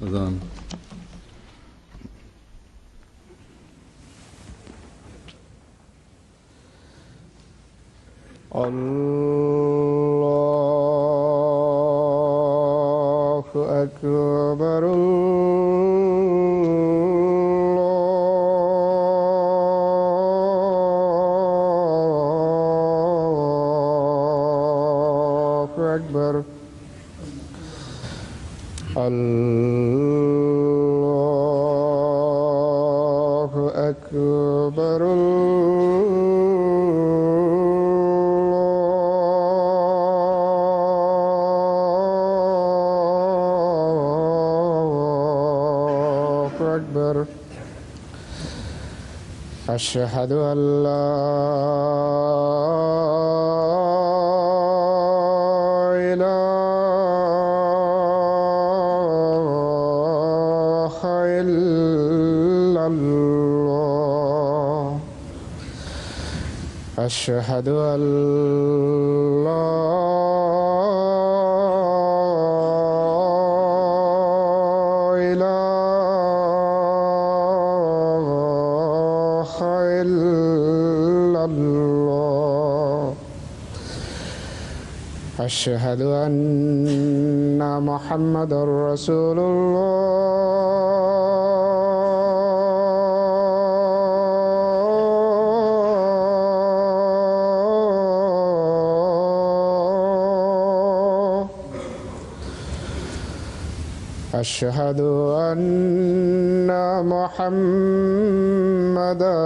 أذان. الله أكبر الله أكبر الله أكبر أشهد أن لا إله إلا الله أشهد أن لا أشهد أن محمدًا رسول الله أشهد أن محمدًا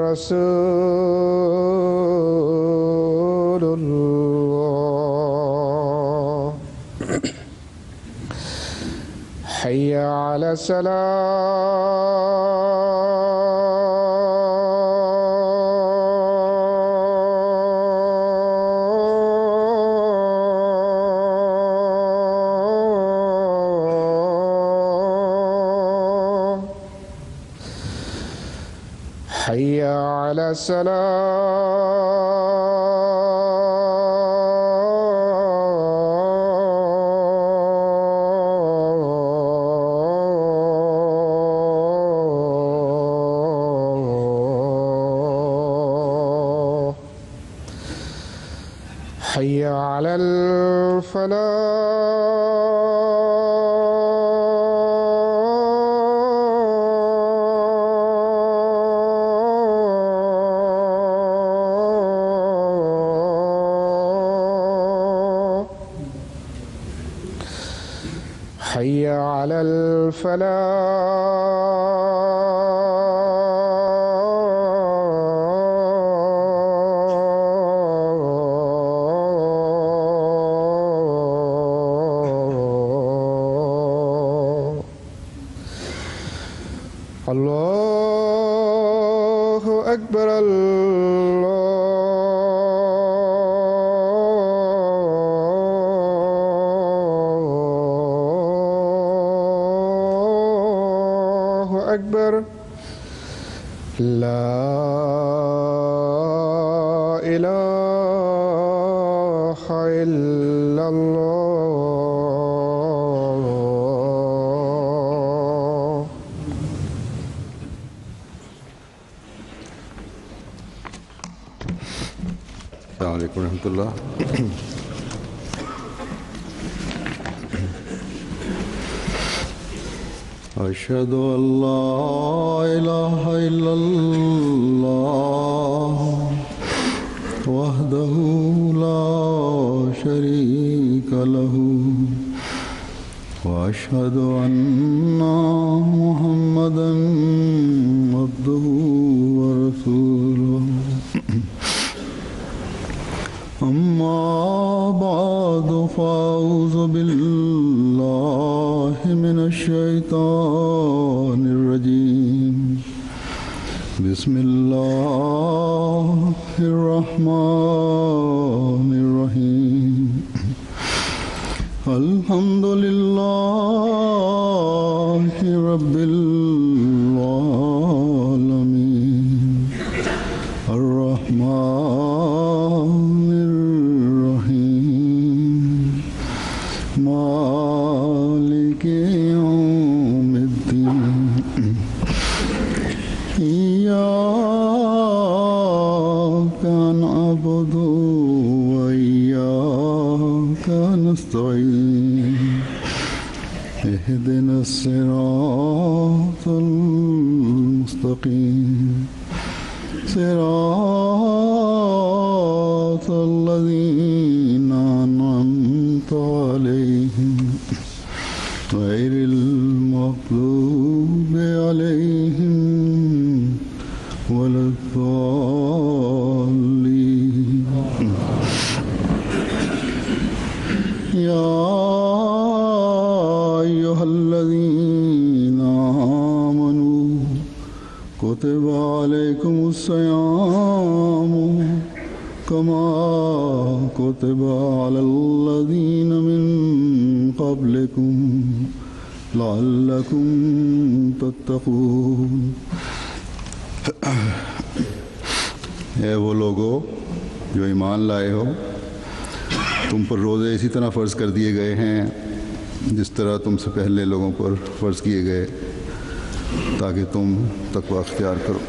رسول الله حي على الصلاة حي على الصلاة حي على الفلاح حي على الفلاح الله أكبر الله أكبر لا إله إلا الله السلام عليكم ورحمة الله. أشهد أن لا إله إلا الله وحده لا شريك له وأشهد أن محمدًا عبده ورسوله أما بعد فأعوذ بالله من الشيطان الرجيم بسم الله الرحمن الرحيم الحمد لله رب العالمين الرحمن الرحيم مالك نعبد وإياك نستعين اهدنا الصراط المستقيم صراط الذين أنعمت عليهم غير المغضوب عليهم ولا الضالين. يا أيها الذين آمنوا كتب عليكم الصيام كما كتب على الذين من قبلكم لعلكم تتقون. اے وہ لوگو جو ایمان لائے ہو، تم پر روزے اسی طرح فرض کر دیے گئے ہیں جس طرح تم سے پہلے لوگوں پر فرض کیے گئے، تاکہ تم تقوی اختیار کرو.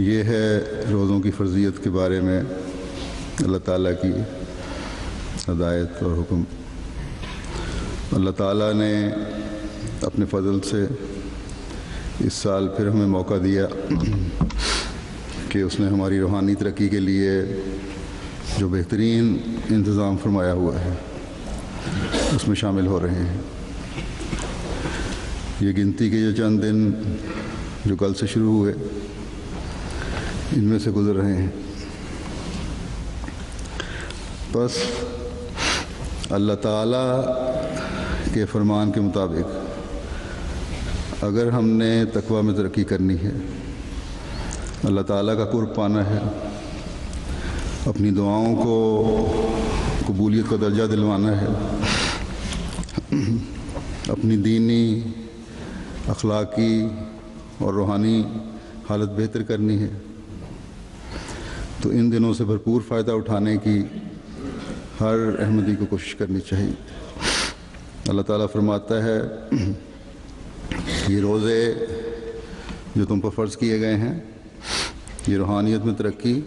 یہ ہے روزوں کی فرضیت کے بارے میں اللہ تعالیٰ کی ہدایت اور حکم. اللہ تعالیٰ نے اپنے فضل سے اس سال پھر ہمیں موقع دیا کہ اس نے ہماری روحانی ترقی کے لیے جو بہترین انتظام فرمایا ہوا ہے اس میں شامل ہو رہے ہیں. یہ گنتی کے جو چند دن جو کل سے شروع ہوئے ان میں سے گزر رہے ہیں. بس اللہ تعالیٰ کے فرمان کے مطابق اگر ہم نے تقوی میں ترقی کرنی ہے، اللہ تعالیٰ کا قرب پانا ہے، اپنی دعاؤں کو قبولیت کا درجہ دلوانا ہے، اپنی دینی، اخلاقی اور روحانی حالت بہتر کرنی ہے، تو ان دنوں سے بھرپور فائدہ اٹھانے کی ہر احمدی کو کوشش کرنی چاہیے. اللہ تعالیٰ فرماتا ہے یہ روزے جو تم پر فرض کیے گئے ہیں یہ روحانیت میں ترقی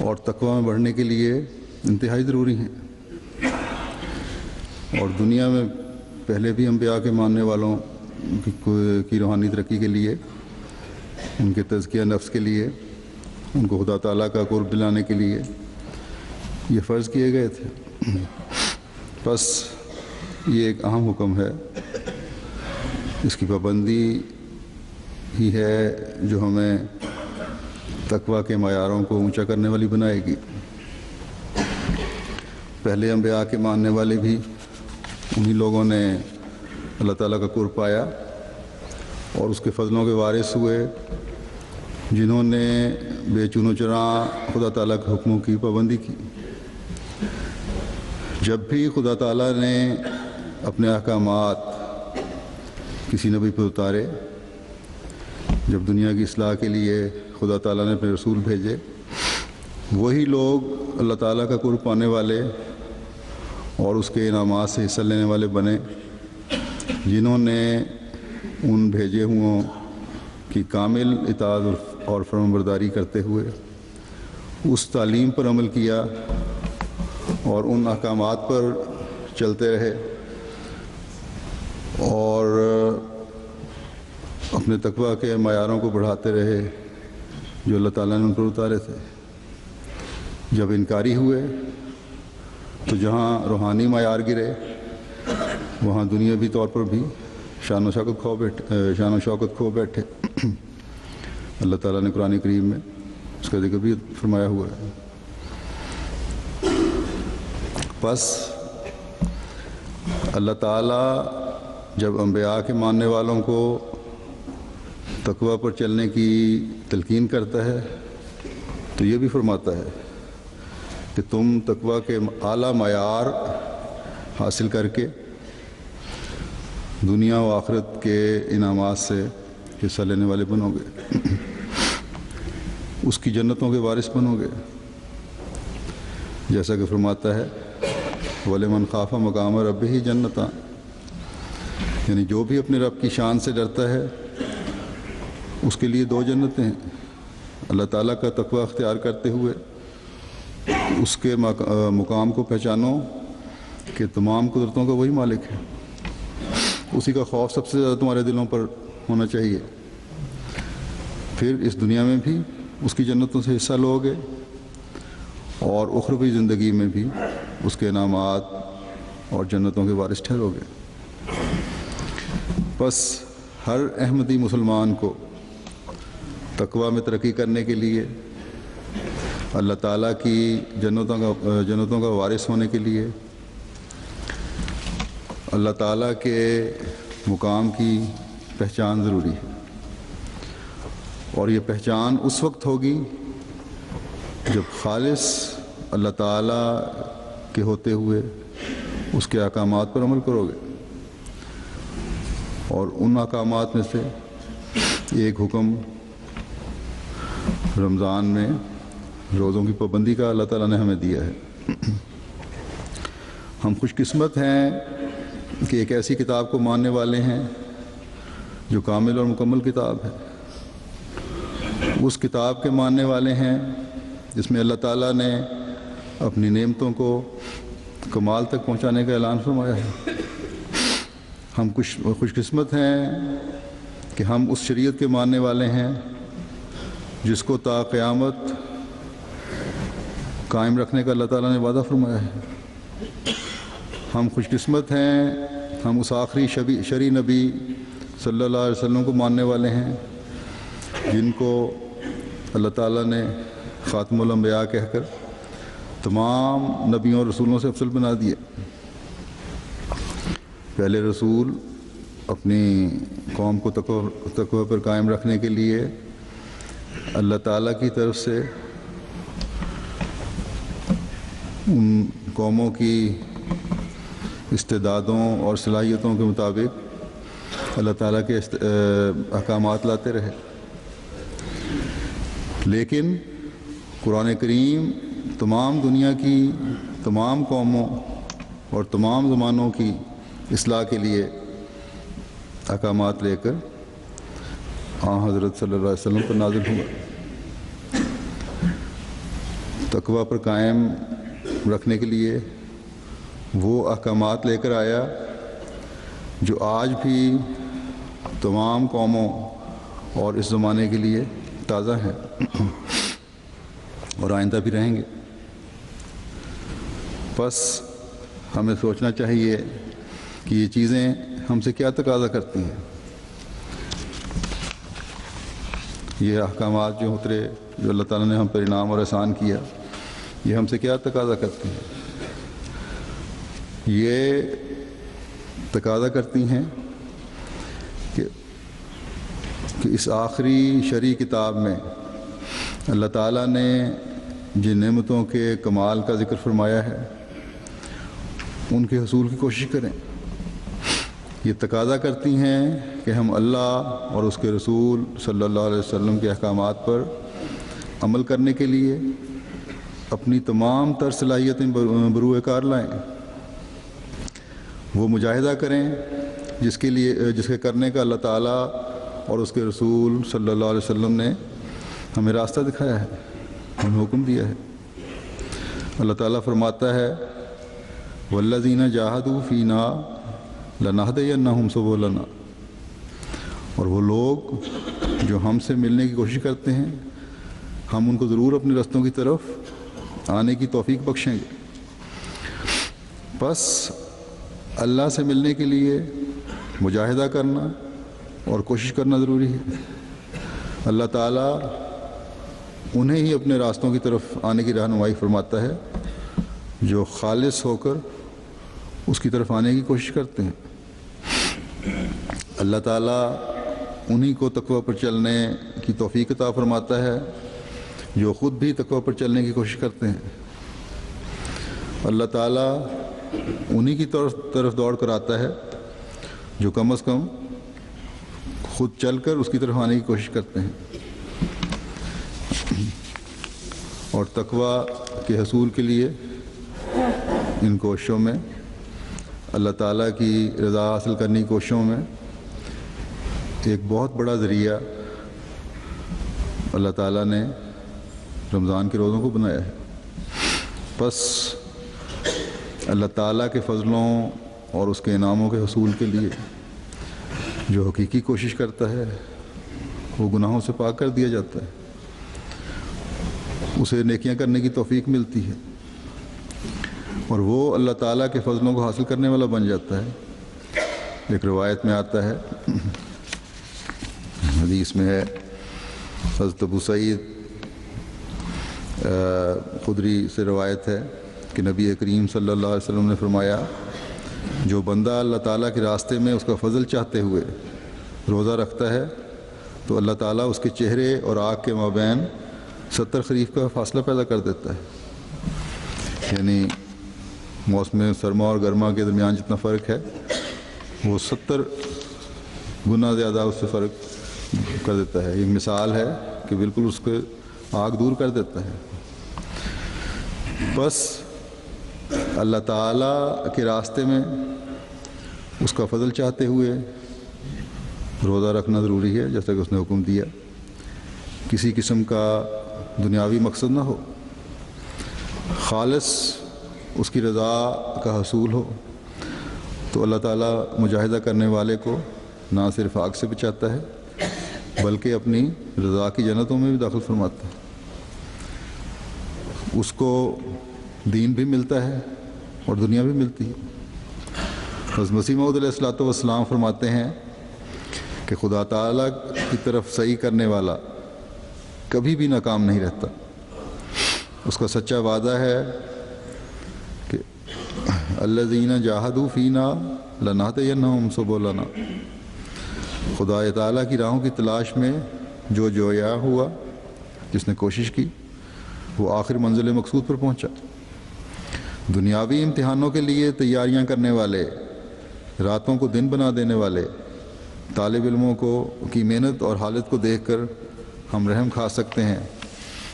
اور تقوی میں بڑھنے کے لیے انتہائی ضروری ہیں. اور دنیا میں پہلے بھی انبیاء کے ماننے والوں کی روحانی ترقی کے لیے، ان کے تزکیہ نفس کے لیے، ان کو خدا تعالیٰ کا قرب دلانے کے لیے یہ فرض کیے گئے تھے. بس یہ ایک اہم حکم ہے، اس کی پابندی ہی ہے جو ہمیں تقوی کے معیاروں کو اونچا کرنے والی بنائے گی. پہلے انبیاء کے ماننے والے بھی انہی لوگوں نے اللہ تعالیٰ کا قرب پایا اور اس کے فضلوں کے وارث ہوئے جنہوں نے بے چون و چراں خدا تعالیٰ کے حکموں کی پابندی کی. جب بھی خدا تعالیٰ نے اپنے احکامات کسی نبی پر اتارے، جب دنیا کی اصلاح کے لیے خدا تعالیٰ نے اپنے رسول بھیجے، وہی لوگ اللہ تعالیٰ کا قرب پانے والے اور اس کے انعامات سے حصہ لینے والے بنے جنہوں نے ان بھیجے ہوں کی کامل اطاعت اور فرمانبرداری کرتے ہوئے اس تعلیم پر عمل کیا اور ان احکامات پر چلتے رہے اور اپنے تقوی کے معیاروں کو بڑھاتے رہے جو اللہ تعالیٰ نے ان پر اتارے تھے. جب انکاری ہوئے تو جہاں روحانی معیار گرے وہاں دنیاوی طور پر بھی شان و شوکت کھو بیٹھے. اللہ تعالیٰ نے قرآن کریم میں اس کا ذکر بھی فرمایا ہوا ہے. بس اللہ تعالیٰ جب انبیاء کے ماننے والوں کو تقوی پر چلنے کی تلقین کرتا ہے تو یہ بھی فرماتا ہے کہ تم تقوی کے اعلیٰ معیار حاصل کر کے دنیا و آخرت کے انعامات سے حصہ لینے والے بنو گے، اس کی جنتوں کے وارث بنو گے. جیسا کہ فرماتا ہے وَلِمَنْ خَافَ مَقَامَ رَبِّهِ جَنَّتَانِ، یعنی جو بھی اپنے رب کی شان سے ڈرتا ہے اس کے لیے دو جنتیں ہیں. اللہ تعالیٰ کا تقوی اختیار کرتے ہوئے اس کے مقام کو پہچانو کہ تمام قدرتوں کا وہی مالک ہے. اسی کا خوف سب سے زیادہ تمہارے دلوں پر ہونا چاہیے. پھر اس دنیا میں بھی اس کی جنتوں سے حصہ لو گے اور اخروی زندگی میں بھی اس کے انعامات اور جنتوں کے وارث ٹھہرو گے. بس ہر احمدی مسلمان کو تقوی میں ترقی کرنے کے لیے، اللہ تعالیٰ کی جنتوں کا وارث ہونے کے لیے، اللہ تعالیٰ کے مقام کی پہچان ضروری ہے. اور یہ پہچان اس وقت ہوگی جب خالص اللہ تعالیٰ کے ہوتے ہوئے اس کے احکامات پر عمل کرو گے. اور ان احکامات میں سے ایک حکم رمضان میں روزوں کی پابندی کا اللہ تعالیٰ نے ہمیں دیا ہے. ہم خوش قسمت ہیں کہ ایک ایسی کتاب کو ماننے والے ہیں جو کامل اور مکمل کتاب ہے. اس کتاب کے ماننے والے ہیں جس میں اللہ تعالیٰ نے اپنی نعمتوں کو کمال تک پہنچانے کا اعلان فرمایا ہے. ہم خوش قسمت ہیں کہ ہم اس شریعت کے ماننے والے ہیں جس کو تا قیامت قائم رکھنے کا اللہ تعالیٰ نے وعدہ فرمایا ہے. ہم خوش قسمت ہیں ہم اس آخری شرعی نبی صلی اللہ علیہ وسلم کو ماننے والے ہیں جن کو اللہ تعالیٰ نے خاتم الانبیاء کہہ کر تمام نبیوں اور رسولوں سے افضل بنا دیا. پہلے رسول اپنی قوم کو تقوی پر قائم رکھنے کے لیے اللہ تعالیٰ کی طرف سے ان قوموں کی استعدادوں اور صلاحیتوں کے مطابق اللہ تعالیٰ کے احکامات لاتے رہے. لیکن قرآن کریم تمام دنیا کی تمام قوموں اور تمام زمانوں کی اصلاح کے لیے احکامات لے کر حضرت صلی اللہ علیہ وسلم پر نازل ہوا. تقوی پر قائم رکھنے کے لیے وہ احکامات لے کر آیا جو آج بھی تمام قوموں اور اس زمانے کے لیے تازہ ہیں اور آئندہ بھی رہیں گے. بس ہمیں سوچنا چاہیے کہ یہ چیزیں ہم سے کیا تقاضا کرتی ہیں. یہ احکامات جو اترے، جو اللہ تعالیٰ نے ہم پر انعام اور احسان کیا، یہ ہم سے کیا تقاضا کرتی ہیں؟ یہ تقاضا کرتی ہیں کہ اس آخری شرعی کتاب میں اللہ تعالیٰ نے جن نعمتوں کے کمال کا ذکر فرمایا ہے ان کے حصول کی کوشش کریں. یہ تقاضا کرتی ہیں کہ ہم اللہ اور اس کے رسول صلی اللہ علیہ وسلم کے احکامات پر عمل کرنے کے لیے اپنی تمام تر صلاحیتیں بروئے کار لائیں. وہ مجاہدہ کریں جس کے کرنے کا اللہ تعالیٰ اور اس کے رسول صلی اللہ علیہ وسلم نے ہمیں راستہ دکھایا ہے، ہمیں حکم دیا ہے. اللہ تعالیٰ فرماتا ہے والذین جاہدوا فینا لنہدینہم سبلنا، اور وہ لوگ جو ہم سے ملنے کی کوشش کرتے ہیں ہم ان کو ضرور اپنے رستوں کی طرف آنے کی توفیق بخشیں گے. بس اللہ سے ملنے کے لیے مجاہدہ کرنا اور کوشش کرنا ضروری ہے. اللہ تعالیٰ انہیں ہی اپنے راستوں کی طرف آنے کی رہنمائی فرماتا ہے جو خالص ہو کر اس کی طرف آنے کی کوشش کرتے ہیں. اللہ تعالیٰ انہی کو تقوی پر چلنے کی توفیق عطا فرماتا ہے جو خود بھی تقوی پر چلنے کی کوشش کرتے ہیں. اللہ تعالیٰ انہی کی طرف دوڑ کر آتا ہے جو کم از کم خود چل کر اس کی طرف آنے کی کوشش کرتے ہیں. اور تقوی کے حصول کے لیے ان کوششوں میں اللہ تعالیٰ کی رضا حاصل کرنے کی کوششوں میں ایک بہت بڑا ذریعہ اللہ تعالیٰ نے رمضان کے روزوں کو بنایا ہے۔ بس اللہ تعالیٰ کے فضلوں اور اس کے انعاموں کے حصول کے لیے جو حقیقی کوشش کرتا ہے وہ گناہوں سے پاک کر دیا جاتا ہے، اسے نیکیاں کرنے کی توفیق ملتی ہے اور وہ اللہ تعالیٰ کے فضلوں کو حاصل کرنے والا بن جاتا ہے۔ ایک روایت میں آتا ہے، حدیث میں ہے، حضرت ابو سعید خدری سے روایت ہے کہ نبی کریم صلی اللہ علیہ وسلم نے فرمایا، جو بندہ اللہ تعالیٰ کے راستے میں اس کا فضل چاہتے ہوئے روزہ رکھتا ہے تو اللہ تعالیٰ اس کے چہرے اور آنکھ کے مابین 70 خریف کا فاصلہ پیدا کر دیتا ہے، یعنی موسم سرما اور گرما کے درمیان جتنا فرق ہے وہ 70 گنا زیادہ اس سے فرق کر دیتا ہے۔ ایک مثال ہے کہ بالکل اس کے آگ دور کر دیتا ہے۔ بس اللہ تعالیٰ کے راستے میں اس کا فضل چاہتے ہوئے روزہ رکھنا ضروری ہے، جیسا کہ اس نے حکم دیا۔ کسی قسم کا دنیاوی مقصد نہ ہو، خالص اس کی رضا کا حصول ہو، تو اللہ تعالیٰ مجاہدہ کرنے والے کو نہ صرف آگ سے بچاتا ہے بلکہ اپنی رضا کی جنتوں میں بھی داخل فرماتا ہے۔ اس کو دین بھی ملتا ہے اور دنیا بھی ملتی ہے۔ حضرت مسیح موعود علیہ الصلوۃ والسلام فرماتے ہیں کہ خدا تعالیٰ کی طرف صحیح کرنے والا کبھی بھی ناکام نہیں رہتا۔ اس کا سچا وعدہ ہے کہ الذین جاہدوا فینا لنہدینہم سبلنا، خدا تعالیٰ کی راہوں کی تلاش میں جو جویا ہوا، جس نے کوشش کی، وہ آخر منزل مقصود پر پہنچا۔ دنیاوی امتحانوں کے لیے تیاریاں کرنے والے، راتوں کو دن بنا دینے والے طالب علموں کی محنت اور حالت کو دیکھ کر ہم رحم کھا سکتے ہیں،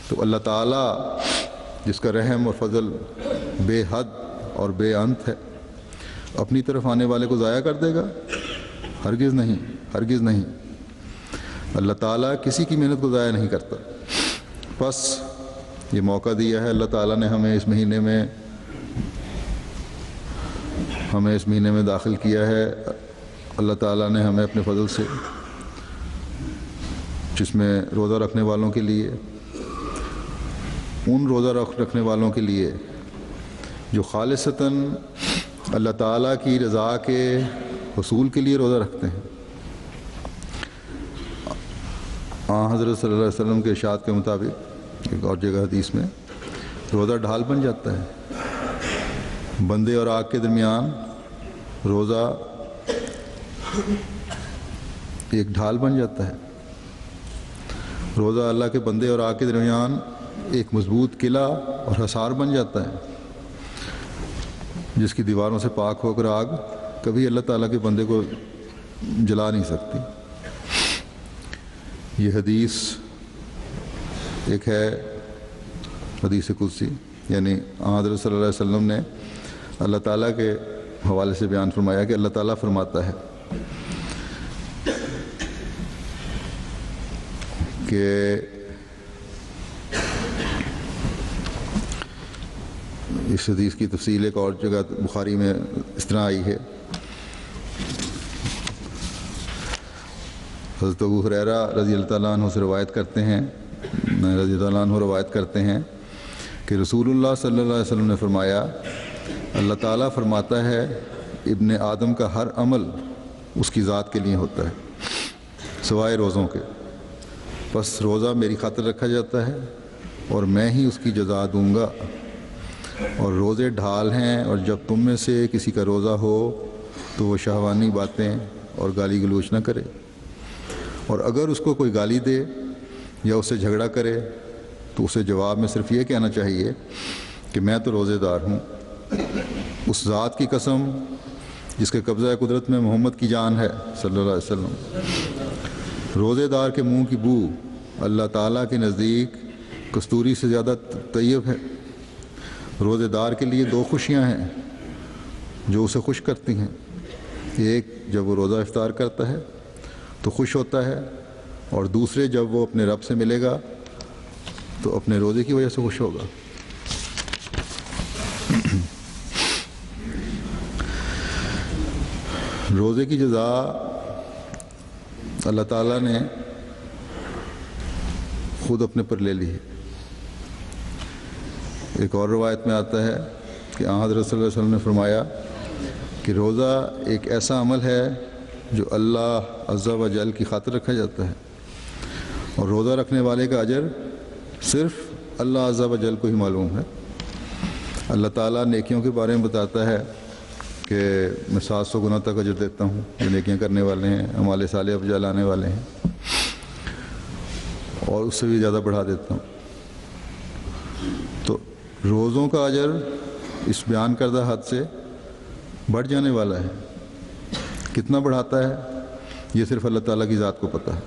تو اللہ تعالیٰ جس کا رحم اور فضل بے حد اور بے انت ہے، اپنی طرف آنے والے کو ضائع کر دے گا؟ ہرگز نہیں، ہرگز نہیں۔ اللہ تعالیٰ کسی کی محنت کو ضائع نہیں کرتا۔ بس یہ موقع دیا ہے اللہ تعالیٰ نے ہمیں اس مہینے میں داخل کیا ہے۔ اللہ تعالیٰ نے ہمیں اپنے فضل سے، جس میں روزہ رکھنے والوں کے لیے، ان روزہ رکھنے والوں کے لیے جو خالصتاً اللہ تعالیٰ کی رضا کے حصول کے لیے روزہ رکھتے ہیں، حضرت صلی اللہ علیہ وسلم کے ارشاد کے مطابق ایک اور جگہ حدیث میں، روزہ ڈھال بن جاتا ہے۔ بندے اور آگ کے درمیان روزہ ایک ڈھال بن جاتا ہے۔ روزہ اللہ کے بندے اور آگ کے درمیان ایک مضبوط قلعہ اور حصار بن جاتا ہے، جس کی دیواروں سے پاک ہو کر آگ کبھی اللہ تعالیٰ کے بندے کو جلا نہیں سکتی۔ یہ حدیث ایک ہے حدیث قدسی، یعنی حضرت صلی اللہ علیہ وسلم نے اللہ تعالیٰ کے حوالے سے بیان فرمایا کہ اللہ تعالیٰ فرماتا ہے کہ اس حدیث کی تفصیل ایک اور جگہ بخاری میں اس طرح آئی ہے۔ حضرت ابو ہریرہ رضی اللہ تعالیٰ عنہ سے روایت کرتے ہیں کہ رسول اللہ صلی اللہ علیہ وسلم نے فرمایا، اللہ تعالیٰ فرماتا ہے ابن آدم کا ہر عمل اس کی ذات کے لیے ہوتا ہے سوائے روزوں کے، بس روزہ میری خاطر رکھا جاتا ہے اور میں ہی اس کی جزا دوں گا، اور روزے ڈھال ہیں، اور جب تم میں سے کسی کا روزہ ہو تو وہ شہوانی باتیں اور گالی گلوچ نہ کرے، اور اگر اس کو کوئی گالی دے یا اس سے جھگڑا کرے تو اسے جواب میں صرف یہ کہنا چاہیے کہ میں تو روزے دار ہوں۔ اس ذات کی قسم جس کے قبضہ قدرت میں محمد کی جان ہے صلی اللہ علیہ وسلم، روزے دار کے منہ کی بو اللہ تعالیٰ کے نزدیک کستوری سے زیادہ طیب ہے۔ روزے دار کے لیے دو خوشیاں ہیں، جو اسے خوش کرتی ہیں. ایک جب وہ روزہ افطار کرتا ہے تو خوش ہوتا ہے، اور دوسرے جب وہ اپنے رب سے ملے گا تو اپنے روزے کی وجہ سے خوش ہوگا. روزے کی جزا اللہ تعالیٰ نے خود اپنے پر لے لی ہے. ایک اور روایت میں آتا ہے کہ آن حضرت صلی اللہ علیہ وسلم نے فرمایا کہ روزہ ایک ایسا عمل ہے جو اللہ عز و جل کی خاطر رکھا جاتا ہے، اور روزہ رکھنے والے کا اجر صرف اللہ عز و جل کو ہی معلوم ہے. اللہ تعالیٰ نیکیوں کے بارے میں بتاتا ہے کہ میں 700 گنا تک اجر دیتا ہوں جو نیکیاں کرنے والے ہیں، اعمال صالحہ پر جلانے والے ہیں، اور اس سے بھی زیادہ بڑھا دیتا ہوں. تو روزوں کا اجر اس بیان کردہ حد سے بڑھ جانے والا ہے. کتنا بڑھاتا ہے یہ صرف اللہ تعالیٰ کی ذات کو پتہ ہے.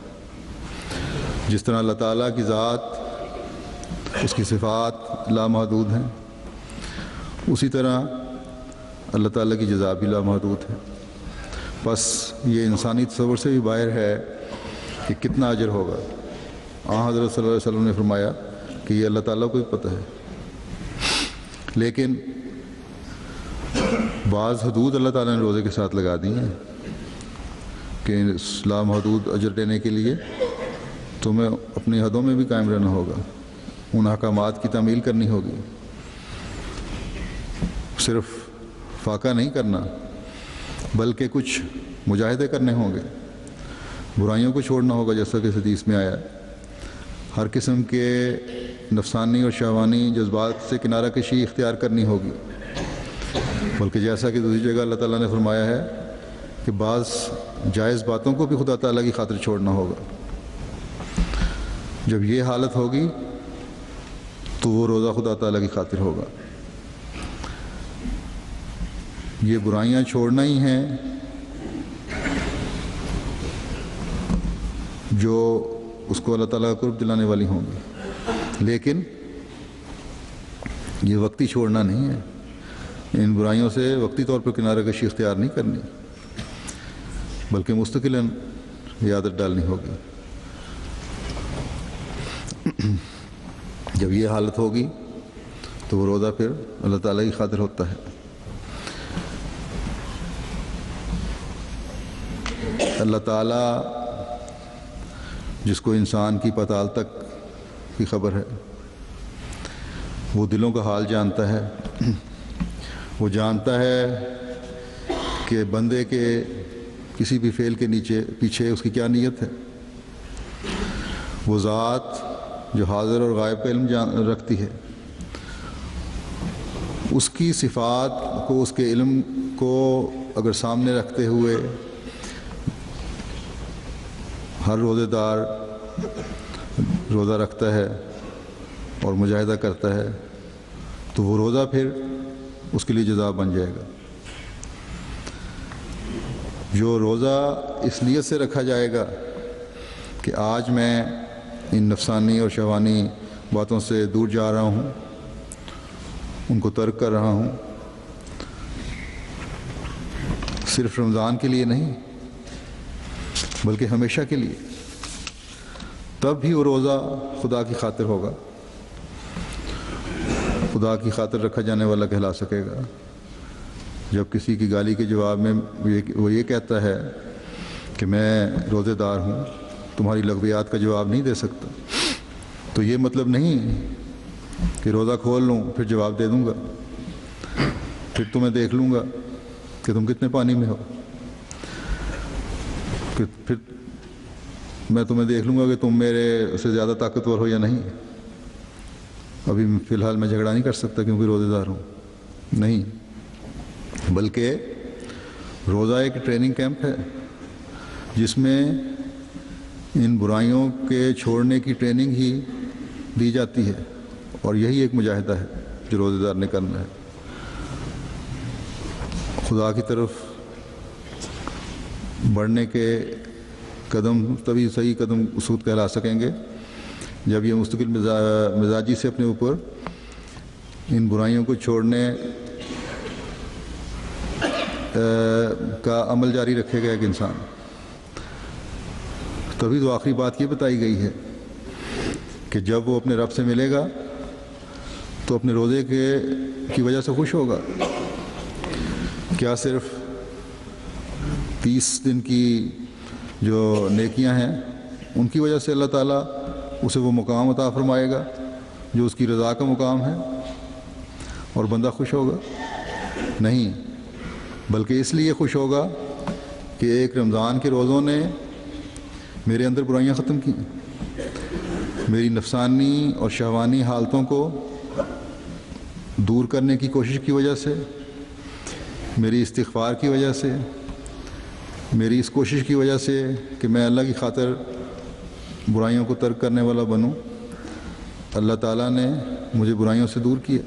جس طرح اللہ تعالیٰ کی ذات، اس کی صفات لامحدود ہیں، اسی طرح اللہ تعالیٰ کی جزا بھی لامحدود ہے. بس یہ انسانی تصور سے بھی باہر ہے کہ کتنا اجر ہوگا. حضرت صلی اللہ علیہ وسلم نے فرمایا کہ یہ اللہ تعالیٰ کو بھی پتہ ہے. لیکن بعض حدود اللہ تعالیٰ نے روزے کے ساتھ لگا دی ہیں کہ لامحدود اجر دینے کے لیے تمہیں اپنی حدوں میں بھی قائم رہنا ہوگا، ان احکامات کی تعمیل کرنی ہوگی. صرف فاقہ نہیں کرنا بلکہ کچھ مجاہدے کرنے ہوں گے، برائیوں کو چھوڑنا ہوگا جیسا کہ حدیث میں آیا ہے. ہر قسم کے نفسانی اور شہوانی جذبات سے کنارہ کشی اختیار کرنی ہوگی، بلکہ جیسا کہ دوسری جگہ اللہ تعالیٰ نے فرمایا ہے کہ بعض جائز باتوں کو بھی خدا تعالیٰ کی خاطر چھوڑنا ہوگا. جب یہ حالت ہوگی تو وہ روزہ خدا تعالیٰ کی خاطر ہوگا. یہ برائیاں چھوڑنا ہی ہیں جو اس کو اللہ تعالیٰ کا قرب دلانے والی ہوں گی، لیکن یہ وقتی چھوڑنا نہیں ہے. ان برائیوں سے وقتی طور پر کنارہ کشی اختیار نہیں کرنی، بلکہ مستقلاً یہ عادت ڈالنی ہوگی. جب یہ حالت ہوگی تو وہ روزہ پھر اللہ تعالیٰ کی خاطر ہوتا ہے. اللہ تعالیٰ جس کو انسان کی پتال تک کی خبر ہے، وہ دلوں کا حال جانتا ہے. وہ جانتا ہے کہ بندے کے کسی بھی فعل کے پیچھے اس کی کیا نیت ہے. وہ ذات جو حاضر اور غائب کا علم رکھتی ہے، اس کی صفات کو، اس کے علم کو اگر سامنے رکھتے ہوئے ہر روزے دار روزہ رکھتا ہے اور مجاہدہ کرتا ہے تو وہ روزہ پھر اس کے لیے جزا بن جائے گا. جو روزہ اس نیت سے رکھا جائے گا کہ آج میں ان نفسانی اور شہوانی باتوں سے دور جا رہا ہوں، ان کو ترک کر رہا ہوں، صرف رمضان کے لیے نہیں بلکہ ہمیشہ کے لیے، تب بھی وہ روزہ خدا کی خاطر ہوگا، خدا کی خاطر رکھا جانے والا کہلا سکے گا. جب کسی کی گالی کے جواب میں وہ یہ کہتا ہے کہ میں روزے دار ہوں، تمہاری لغویات کا جواب نہیں دے سکتا، تو یہ مطلب نہیں کہ روزہ کھول لوں پھر جواب دے دوں گا، پھر تمہیں دیکھ لوں گا کہ تم کتنے پانی میں ہو، پھر میں تمہیں دیکھ لوں گا کہ تم میرے سے زیادہ طاقتور ہو یا نہیں. ابھی فی الحال میں جھگڑا نہیں کر سکتا کیونکہ روزے دار ہوں. نہیں، بلکہ روزہ ایک ٹریننگ کیمپ ہے جس میں ان برائیوں کے چھوڑنے کی ٹریننگ ہی دی جاتی ہے، اور یہی ایک مجاہدہ ہے جو روزے دار نے کرنا ہے. خدا کی طرف بڑھنے کے قدم تبھی صحیح قدم اسود کہلا سکیں گے جب یہ مستقل مزاجی سے اپنے اوپر ان برائیوں کو چھوڑنے کا عمل جاری رکھے گا ایک انسان، تبھی تو آخری بات یہ بتائی گئی ہے کہ جب وہ اپنے رب سے ملے گا تو اپنے روزے کی وجہ سے خوش ہوگا۔ کیا صرف 30 دن کی جو نیکیاں ہیں ان کی وجہ سے اللہ تعالیٰ اسے وہ مقام عطا فرمائے گا جو اس کی رضا کا مقام ہے اور بندہ خوش ہوگا؟ نہیں، بلکہ اس لیے خوش ہوگا کہ ایک رمضان کے روزوں نے میرے اندر برائیاں ختم کی، میری نفسانی اور شہوانی حالتوں کو دور کرنے کی کوشش کی وجہ سے، میری استغفار کی وجہ سے، میری اس کوشش کی وجہ سے کہ میں اللہ کی خاطر برائیوں کو ترک کرنے والا بنوں، اللہ تعالیٰ نے مجھے برائیوں سے دور کیا۔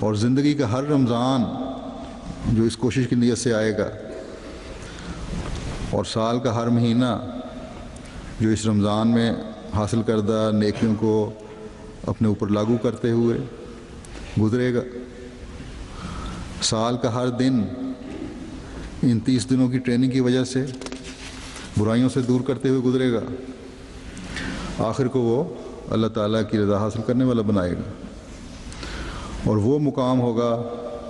اور زندگی کا ہر رمضان جو اس کوشش کی نیت سے آئے گا، اور سال کا ہر مہینہ جو اس رمضان میں حاصل کردہ نیکیوں کو اپنے اوپر لاگو کرتے ہوئے گزرے گا، سال کا ہر دن ان 30 دنوں کی ٹریننگ کی وجہ سے برائیوں سے دور کرتے ہوئے گزرے گا، آخر کو وہ اللہ تعالیٰ کی رضا حاصل کرنے والا بنائے گا، اور وہ مقام ہوگا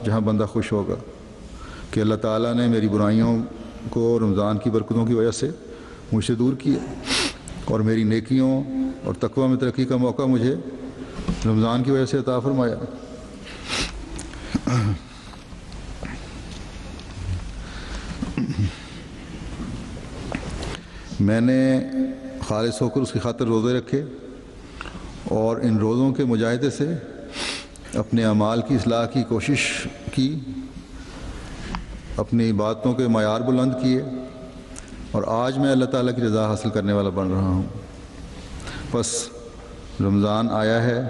جہاں بندہ خوش ہوگا کہ اللہ تعالیٰ نے میری برائیوں کو رمضان کی برکتوں کی وجہ سے مجھ سے دور کیا، اور میری نیکیوں اور تقویٰ میں ترقی کا موقع مجھے رمضان کی وجہ سے عطا فرمایا۔ میں نے خالص ہو کر اس کی خاطر روزے رکھے اور ان روزوں کے مجاہدے سے اپنے اعمال کی اصلاح کی کوشش کی، اپنی عبادتوں کے معیار بلند کیے، اور آج میں اللہ تعالیٰ کی رضا حاصل کرنے والا بن رہا ہوں۔ بس رمضان آیا ہے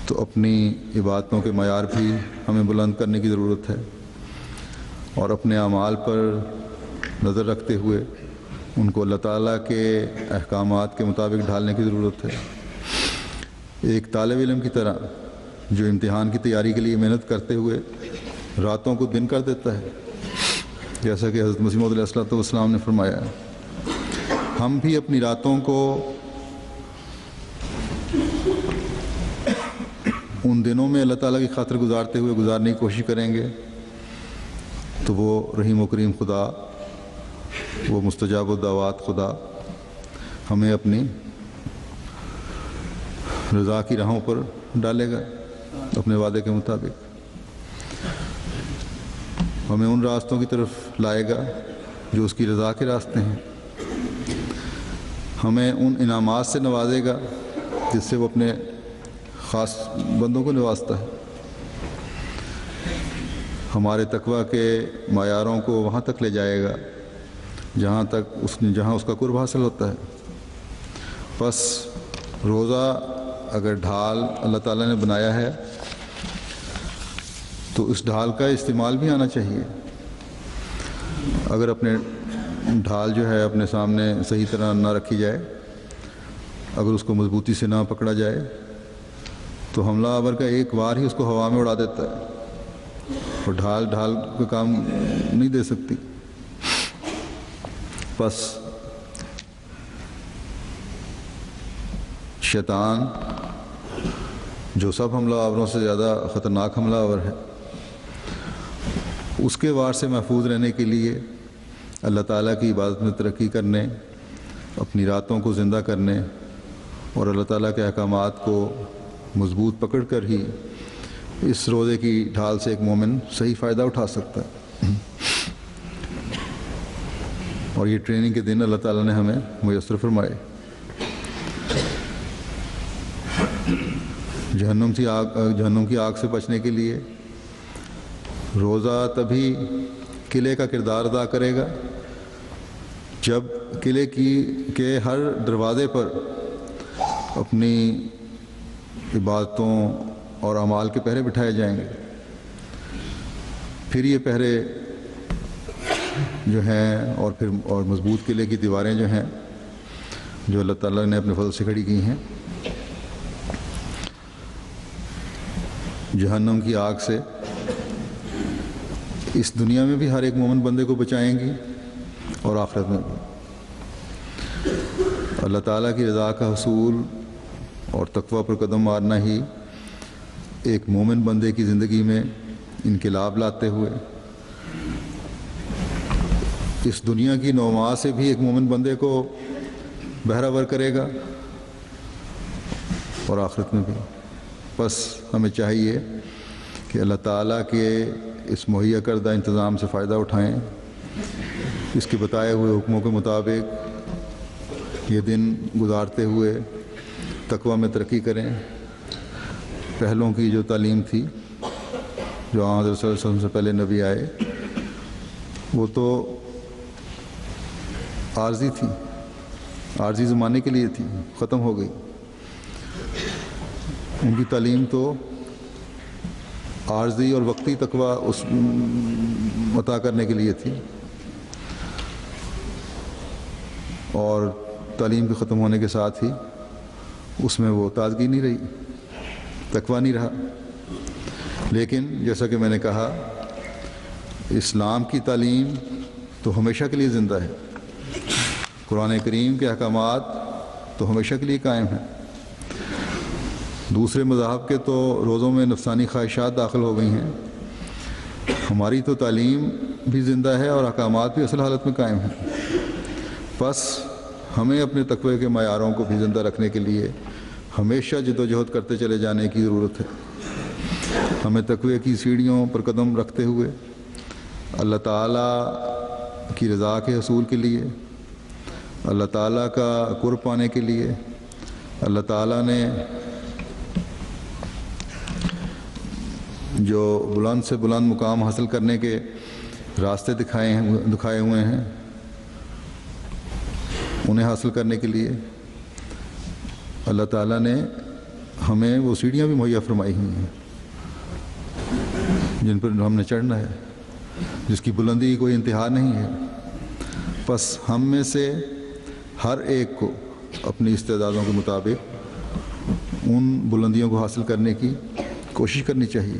تو اپنی عبادتوں کے معیار بھی ہمیں بلند کرنے کی ضرورت ہے، اور اپنے اعمال پر نظر رکھتے ہوئے ان کو اللہ تعالیٰ کے احکامات کے مطابق ڈھالنے کی ضرورت ہے۔ ایک طالب علم کی طرح جو امتحان کی تیاری کے لیے محنت کرتے ہوئے راتوں کو دن کر دیتا ہے، جیسا کہ حضرت مسیح موعود علیہ الصلوۃ والسلام نے فرمایا ہے، ہم بھی اپنی راتوں کو ان دنوں میں اللہ تعالیٰ کی خاطر گزارتے ہوئے گزارنے کی کوشش کریں گے تو وہ رحیم و کریم خدا، وہ مستجاب الدعوات خدا ہمیں اپنی رضا کی راہوں پر ڈالے گا، اپنے وعدے کے مطابق ہمیں ان راستوں کی طرف لائے گا جو اس کی رضا کے راستے ہیں، ہمیں ان انعامات سے نوازے گا جس سے وہ اپنے خاص بندوں کو نوازتا ہے، ہمارے تقویٰ کے معیاروں کو وہاں تک لے جائے گا جہاں اس کا قرب حاصل ہوتا ہے۔ بس روزہ اگر ڈھال اللہ تعالیٰ نے بنایا ہے تو اس ڈھال کا استعمال بھی آنا چاہیے۔ اگر اپنے ڈھال جو ہے اپنے سامنے صحیح طرح نہ رکھی جائے، اگر اس کو مضبوطی سے نہ پکڑا جائے تو حملہ آور کا ایک وار ہی اس کو ہوا میں اڑا دیتا ہے، اور ڈھال کا کام نہیں دے سکتی۔ بس شیطان جو سب حملہ آوروں سے زیادہ خطرناک حملہ آور ہے، اس کے وار سے محفوظ رہنے کے لیے اللہ تعالیٰ کی عبادت میں ترقی کرنے، اپنی راتوں کو زندہ کرنے اور اللہ تعالیٰ کے احکامات کو مضبوط پکڑ کر ہی اس روزے کی ڈھال سے ایک مومن صحیح فائدہ اٹھا سکتا ہے، اور یہ ٹریننگ کے دن اللہ تعالیٰ نے ہمیں میسر فرمائے۔ جہنم کی آگ سے بچنے کے لیے روزہ تبھی قلعے کا کردار ادا کرے گا جب قلعے کے ہر دروازے پر اپنی عبادتوں اور اعمال کے پہرے بٹھائے جائیں گے۔ پھر یہ پہرے جو ہیں اور مضبوط قلعے کی دیواریں جو ہیں جو اللہ تعالیٰ نے اپنے فضل سے کھڑی کی ہیں، جہنم کی آگ سے اس دنیا میں بھی ہر ایک مومن بندے کو بچائیں گی اور آخرت میں بھی۔ اللہ تعالیٰ کی رضا کا حصول اور تقوی پر قدم مارنا ہی ایک مومن بندے کی زندگی میں انقلاب لاتے ہوئے اس دنیا کی نوما سے بھی ایک مومن بندے کو بہرہور کرے گا اور آخرت میں بھی۔ بس ہمیں چاہیے کہ اللہ تعالیٰ کے اس مہیا کردہ انتظام سے فائدہ اٹھائیں، اس کے بتائے ہوئے حکموں کے مطابق یہ دن گزارتے ہوئے تقوی میں ترقی کریں۔ پہلوں کی جو تعلیم تھی، جو حضرت صلی اللہ علیہ وسلم سے پہلے نبی آئے، وہ تو عارضی تھی، عارضی زمانے کے لیے تھی، ختم ہو گئی۔ ان کی تعلیم تو عارضی اور وقتی تقوی اس عطا کرنے کے لیے تھی، اور تعلیم کے ختم ہونے کے ساتھ ہی اس میں وہ تازگی نہیں رہی، تقوی نہیں رہا۔ لیکن جیسا کہ میں نے کہا، اسلام کی تعلیم تو ہمیشہ کے لیے زندہ ہے، قرآن کریم کے احکامات تو ہمیشہ کے لیے قائم ہیں۔ دوسرے مذاہب کے تو روزوں میں نفسانی خواہشات داخل ہو گئی ہیں، ہماری تو تعلیم بھی زندہ ہے اور احکامات بھی اصل حالت میں قائم ہیں۔ بس ہمیں اپنے تقوی کے معیاروں کو بھی زندہ رکھنے کے لیے ہمیشہ جد و جہد کرتے چلے جانے کی ضرورت ہے۔ ہمیں تقوی کی سیڑھیوں پر قدم رکھتے ہوئے اللہ تعالیٰ کی رضا کے حصول کے لیے، اللہ تعالیٰ کا قرب پانے کے لیے، اللہ تعالیٰ نے جو بلند سے بلند مقام حاصل کرنے کے راستے دکھائے ہوئے ہیں، انہیں حاصل کرنے کے لیے اللہ تعالیٰ نے ہمیں وہ سیڑھیاں بھی مہیا فرمائی ہوئی ہیں جن پر ہم نے چڑھنا ہے، جس کی بلندی کی کوئی انتہا نہیں ہے۔ بس ہم میں سے ہر ایک کو اپنی استعدادوں کے مطابق ان بلندیوں کو حاصل کرنے کی کوشش کرنی چاہیے،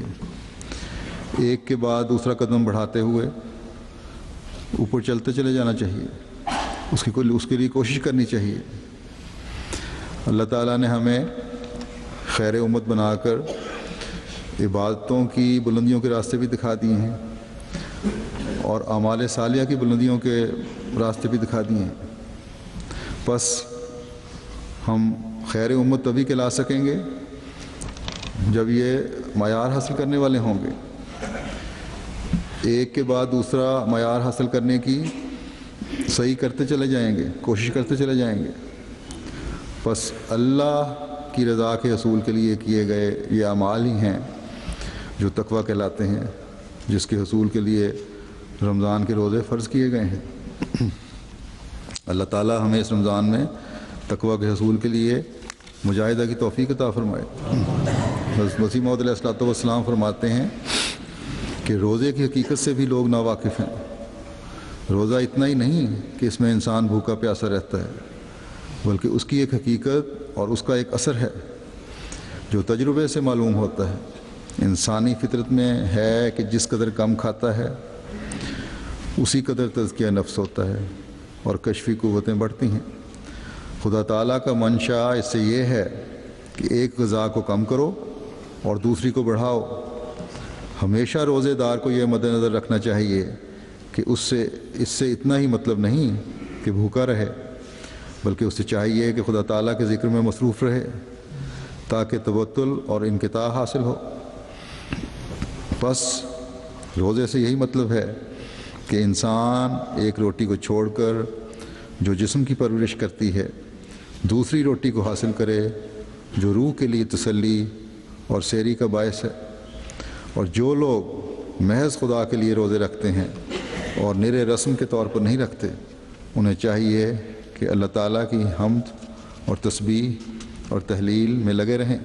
ایک کے بعد دوسرا قدم بڑھاتے ہوئے اوپر چلتے چلے جانا چاہیے، اس کے لیے کوشش کرنی چاہیے۔ اللہ تعالیٰ نے ہمیں خیر امت بنا کر عبادتوں کی بلندیوں کے راستے بھی دکھا دیے ہیں اور اعمال صالحہ کی بلندیوں کے راستے بھی دکھا دیے ہیں۔ بس ہم خیر امت تبھی کہلا سکیں گے جب یہ معیار حاصل کرنے والے ہوں گے، ایک کے بعد دوسرا معیار حاصل کرنے کی صحیح کرتے چلے جائیں گے، کوشش کرتے چلے جائیں گے۔ بس اللہ کی رضا کے حصول کے لیے کیے گئے یہ اعمال ہی ہیں جو تقوی کہلاتے ہیں، جس کے حصول کے لیے رمضان کے روزے فرض کیے گئے ہیں۔ اللہ تعالیٰ ہمیں اس رمضان میں تقوی کے حصول کے لیے مجاہدہ کی توفیق عطا فرمائے۔ حضرت مسیح موعود علیہ الصلوۃ والسلام فرماتے ہیں کہ روزے کی حقیقت سے بھی لوگ ناواقف ہیں۔ روزہ اتنا ہی نہیں کہ اس میں انسان بھوکا پیاسا رہتا ہے، بلکہ اس کی ایک حقیقت اور اس کا ایک اثر ہے جو تجربے سے معلوم ہوتا ہے۔ انسانی فطرت میں ہے کہ جس قدر کم کھاتا ہے اسی قدر تزکیہ نفس ہوتا ہے اور کشفی قوتیں بڑھتی ہیں۔ خدا تعالیٰ کا منشا اس سے یہ ہے کہ ایک غذا کو کم کرو اور دوسری کو بڑھاؤ۔ ہمیشہ روزے دار کو یہ مد نظر رکھنا چاہیے کہ اس سے اتنا ہی مطلب نہیں کہ بھوکا رہے، بلکہ اس سے چاہیے کہ خدا تعالیٰ کے ذکر میں مصروف رہے تاکہ تبتل اور انقطاع حاصل ہو۔ بس روزے سے یہی مطلب ہے کہ انسان ایک روٹی کو چھوڑ کر جو جسم کی پرورش کرتی ہے، دوسری روٹی کو حاصل کرے جو روح کے لیے تسلی اور سیری کا باعث ہے۔ اور جو لوگ محض خدا کے لیے روزے رکھتے ہیں اور نرے رسم کے طور پر نہیں رکھتے، انہیں چاہیے کہ اللہ تعالیٰ کی حمد اور تسبیح اور تحلیل میں لگے رہیں،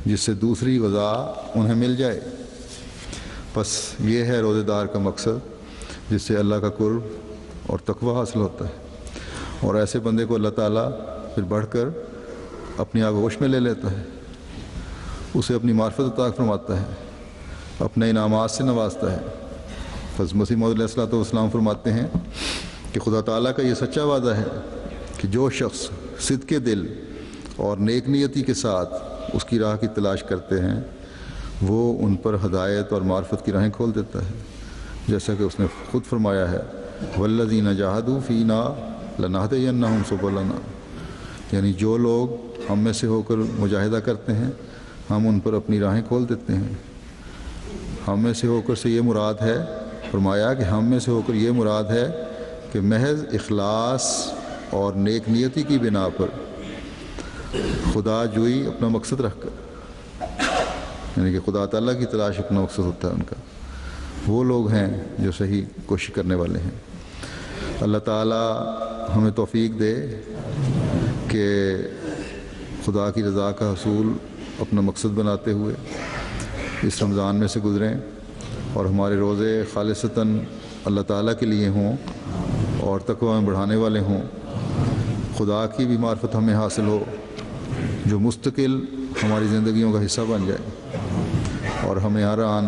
جس سے دوسری غذا انہیں مل جائے۔ بس یہ ہے روزے دار کا مقصد، جس سے اللہ کا قرب اور تقوی حاصل ہوتا ہے، اور ایسے بندے کو اللہ تعالیٰ پھر بڑھ کر اپنی آغوش میں لے لیتا ہے، اسے اپنی معرفت عطا فرماتا ہے، اپنے انعامات سے نوازتا ہے۔ حضرت مسیح موعود علیہ الصلوۃ والسلام فرماتے ہیں کہ خدا تعالیٰ کا یہ سچا وعدہ ہے کہ جو شخص صدق دل اور نیک نیتی کے ساتھ اس کی راہ کی تلاش کرتے ہیں وہ ان پر ہدایت اور معرفت کی راہیں کھول دیتا ہے، جیسا کہ اس نے خود فرمایا ہے والذین جاہدوا فینا لنہدینہم سبلنا، یعنی جو لوگ ہم میں سے ہو کر مجاہدہ کرتے ہیں ہم ان پر اپنی راہیں کھول دیتے ہیں۔ ہم میں سے ہو کر سے یہ مراد ہے، فرمایا کہ ہم میں سے ہو کر یہ مراد ہے کہ محض اخلاص اور نیک نیتی کی بنا پر خدا جوئی اپنا مقصد رکھ کر، یعنی کہ خدا تعالیٰ کی تلاش اپنا مقصد ہوتا ہے ان کا، وہ لوگ ہیں جو صحیح کوشش کرنے والے ہیں۔ اللہ تعالیٰ ہمیں توفیق دے کہ خدا کی رضا کا حصول اپنا مقصد بناتے ہوئے اس رمضان میں سے گزریں اور ہمارے روزے خالصتاً اللہ تعالیٰ کے لیے ہوں اور تقویٰ میں بڑھانے والے ہوں، خدا کی بھی معرفت ہمیں حاصل ہو جو مستقل ہماری زندگیوں کا حصہ بن جائے اور ہمیں ہر آن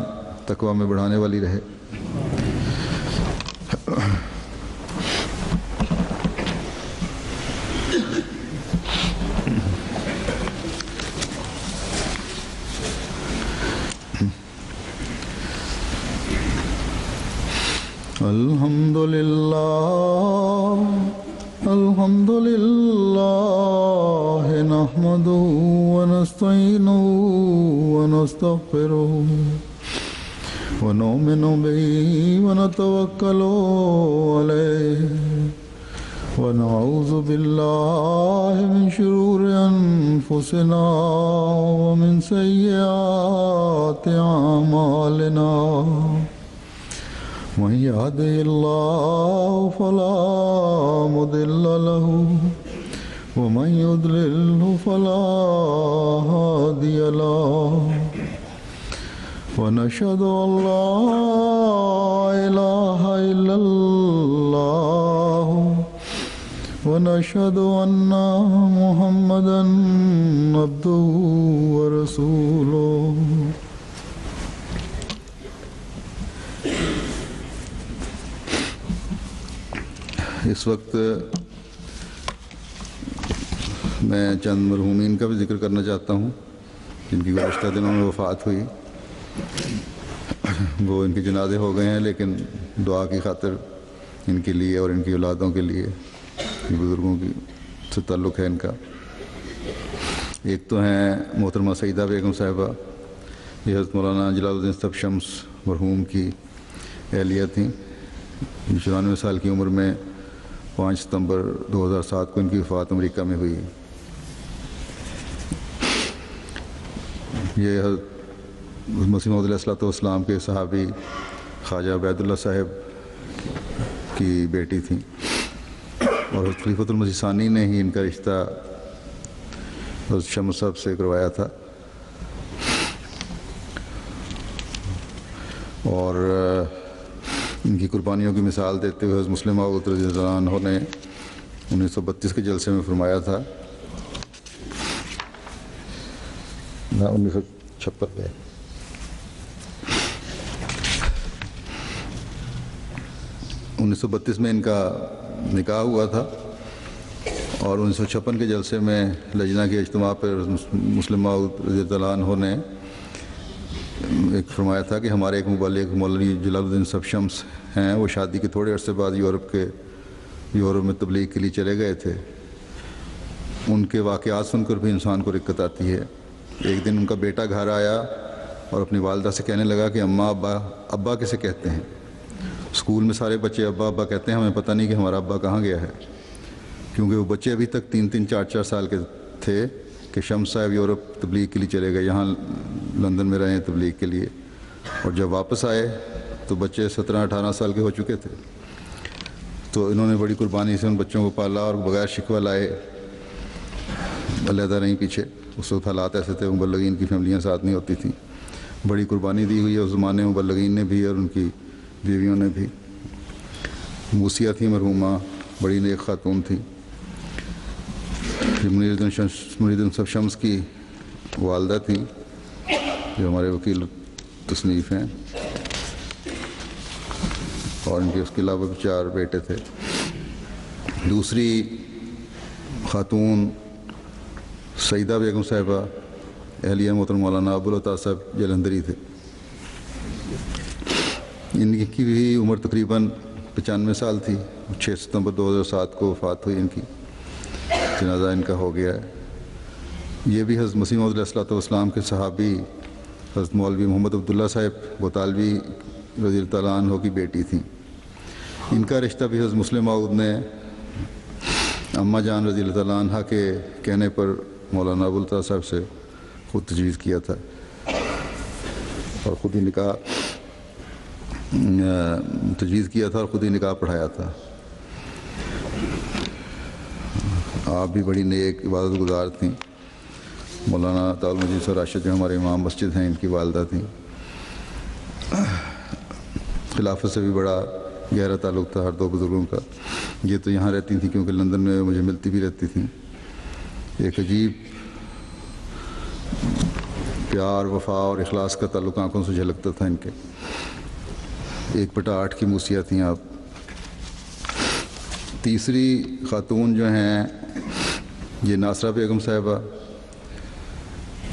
تقویٰ میں بڑھانے والی رہے۔ الحمد للہ نحمده ونستعینه ونستغفره ونؤمن به ونتوکل علیہ ونعوذ باللہ من شرور انفسنا ومن سیئات اعمالنا، من يهده الله فلا مضل له ومن يضلل فلا هادي له، ونشهد أن لا إله إلا الله ونشهد أن محمدا عبده ورسوله۔ اس وقت میں چند مرحومین کا بھی ذکر کرنا چاہتا ہوں جن کی گزشتہ دنوں میں وفات ہوئی۔ وہ ان کے جنازے ہو گئے ہیں، لیکن دعا کی خاطر ان کے لیے اور ان کی اولادوں کے لیے، بزرگوں کی سے تعلق ہے ان کا۔ ایک تو ہیں محترمہ سعیدہ بیگم صاحبہ، یہ حضرت مولانا جلال الدین صاحب شمس مرحوم کی اہلیہ تھیں۔ 94 سال کی عمر میں 5 ستمبر 2007 کو ان کی وفات امریکہ میں ہوئی۔ یہ حضرت مسیح موعود علیہ الصلوۃ والسلام کے صحابی خواجہ عبید اللہ صاحب کی بیٹی تھیں، اور حضرت خلیفۃ المسیح ثانی نے ہی ان کا رشتہ حضرت شمس صاحب سے کروایا تھا، اور ان کی قربانیوں کی مثال دیتے ہوئے حضرت مسلم موعود رضی اللہ عنہ نے 1932 کے جلسے میں فرمایا تھا، 1956 میں 1932 میں ان کا نکاح ہوا تھا، اور 1956 کے جلسے میں لجنہ کے اجتماع پر مسلم موعود رضی اللہ عنہ نے ایک فرمایا تھا کہ ہمارے ایک مبلغ مولوی جلال الدین صاحب شمس ہیں، وہ شادی کے تھوڑے عرصے بعد یورپ میں تبلیغ کے لیے چلے گئے تھے۔ ان کے واقعات سن کر بھی انسان کو رقت آتی ہے۔ ایک دن ان کا بیٹا گھر آیا اور اپنی والدہ سے کہنے لگا کہ اماں ابا کسے کہتے ہیں؟ اسکول میں سارے بچے ابا ابا کہتے ہیں، ہمیں پتہ نہیں کہ ہمارا ابا کہاں گیا ہے، کیونکہ وہ بچے ابھی تک 3-3 4-4 سال کے تھے کہ شمس صاحب یورپ تبلیغ کے لیے چلے گئے، یہاں لندن میں رہے تبلیغ کے لیے، اور جب واپس آئے تو بچے 17-18 سال کے ہو چکے تھے۔ تو انہوں نے بڑی قربانی سے ان بچوں کو پالا اور بغیر شکوہ لائے علیحدہ نہیں پیچھے۔ اس وقت حالات ایسے تھے، مبلغین کی فیملیاں ساتھ نہیں ہوتی تھیں، بڑی قربانی دی ہوئی ہے اس زمانے میں مبلغین نے بھی اور ان کی بیویوں نے بھی۔ موسیہ تھی مرحومہ، بڑی نیک خاتون تھی۔ منیر الدین صاحب شمس کی والدہ تھیں جو ہمارے وکیل تصنیف ہیں۔ اور ان کے اس کے علاوہ بھی 4 بیٹے تھے۔ دوسری خاتون سعیدہ بیگم صاحبہ اہلیہ محترم مولانا ابوالعطا صاحب جلندری تھے۔ ان کی بھی عمر تقریباً 95 سال تھی۔ 6 ستمبر 2007 کو وفات ہوئی ان کی، جنازہ ان کا ہو گیا ہے۔ یہ بھی حضرت مسیح موعود علیہ الصلوۃ والسلام کے صحابی حضرت مولوی محمد عبداللہ صاحب بطالوی رضی اللہ تعالیٰ عنہ کی بیٹی تھیں۔ ان کا رشتہ بھی حضرت مسلم موعود نے اماں جان رضی اللہ تعالیٰ عنہ کے کہنے پر مولانا ابوالعطا صاحب سے خود تجویز کیا تھا اور خود ہی نکاح تجویز کیا تھا اور خود ہی نکاح پڑھایا تھا۔ آپ بھی بڑی نیک عبادت گزار تھیں۔ مولانا طاہر المجید صاحب راشد جو ہمارے امام مسجد ہیں، ان کی والدہ تھیں۔ خلافت سے بھی بڑا گہرا تعلق تھا ہر 2 بزرگوں کا۔ یہ تو یہاں رہتی تھیں کیونکہ لندن میں مجھے ملتی بھی رہتی تھیں۔ ایک عجیب پیار، وفا اور اخلاص کا تعلق آنکھوں سے جھلکتا تھا ان کے۔ 1/8 کی موسیہ تھیں آپ۔ تیسری خاتون جو ہیں یہ ناصرہ بیگم صاحبہ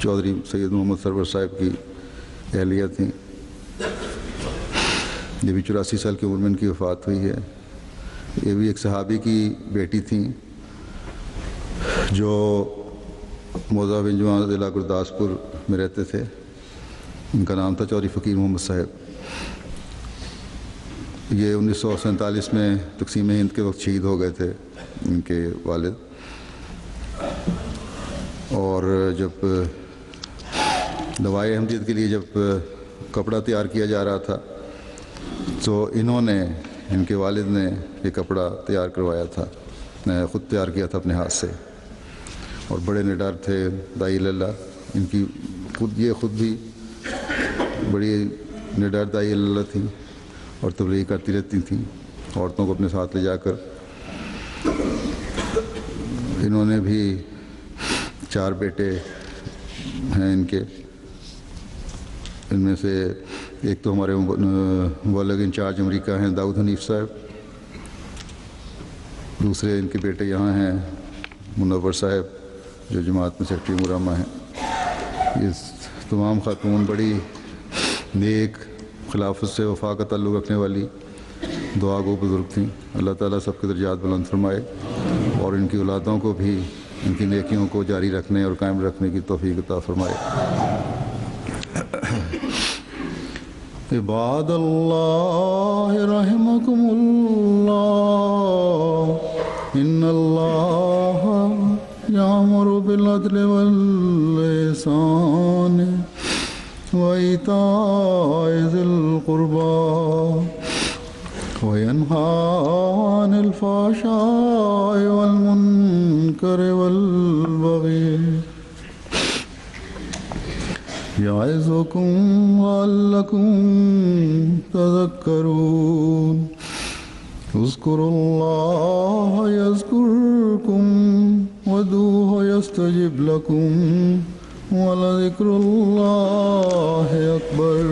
چودھری سید محمد سرور صاحب کی اہلیہ تھیں۔ یہ بھی 84 سال کی عمر میں ان کی وفات ہوئی ہے۔ یہ بھی ایک صحابی کی بیٹی تھیں جو موضع بنجواں ضلع گرداسپور میں رہتے تھے۔ ان کا نام تھا چودھری فقیر محمد صاحب۔ یہ 1947 میں تقسیم ہند کے وقت شہید ہو گئے تھے ان کے والد۔ اور جب لوائے احمدیت کے لیے جب کپڑا تیار کیا جا رہا تھا تو انہوں نے، ان کے والد نے یہ کپڑا تیار کروایا تھا، خود تیار کیا تھا اپنے ہاتھ سے، اور بڑے نڈر تھے دائی اللہ۔ ان کی خود بھی بڑی نڈر دائی اللہ تھیں اور تبلیغ کرتی رہتی تھیں عورتوں کو اپنے ساتھ لے جا کر۔ انہوں نے بھی 4 بیٹے ہیں ان کے، ان میں سے ایک تو ہمارے مبلغ انچارج امریکہ ہیں داؤد حنیف صاحب، دوسرے ان کے بیٹے یہاں ہیں منور صاحب جو جماعت میں سیکرٹری مرامہ ہیں۔ یہ تمام خاتون بڑی نیک، خلافت سے وفا کا تعلق رکھنے والی دعا گو بزرگ تھیں۔ اللہ تعالیٰ سب کے درجات بلند فرمائے اور ان کی اولادوں کو بھی ان کی نیکیوں کو جاری رکھنے اور قائم رکھنے کی توفیق عطا فرمائے۔ عباد اللہ رحمکم اللہ، ان اللہ یامر بالعدل والإحسان وإیتاء ذی القربى وینہی عن الفحشاء والمنکر والبغی یعظکم لعلکم تذکرون۔ اذکروا اللہ یذکرکم وادعوہ یستجب لکم ولذکر اللہ اکبر۔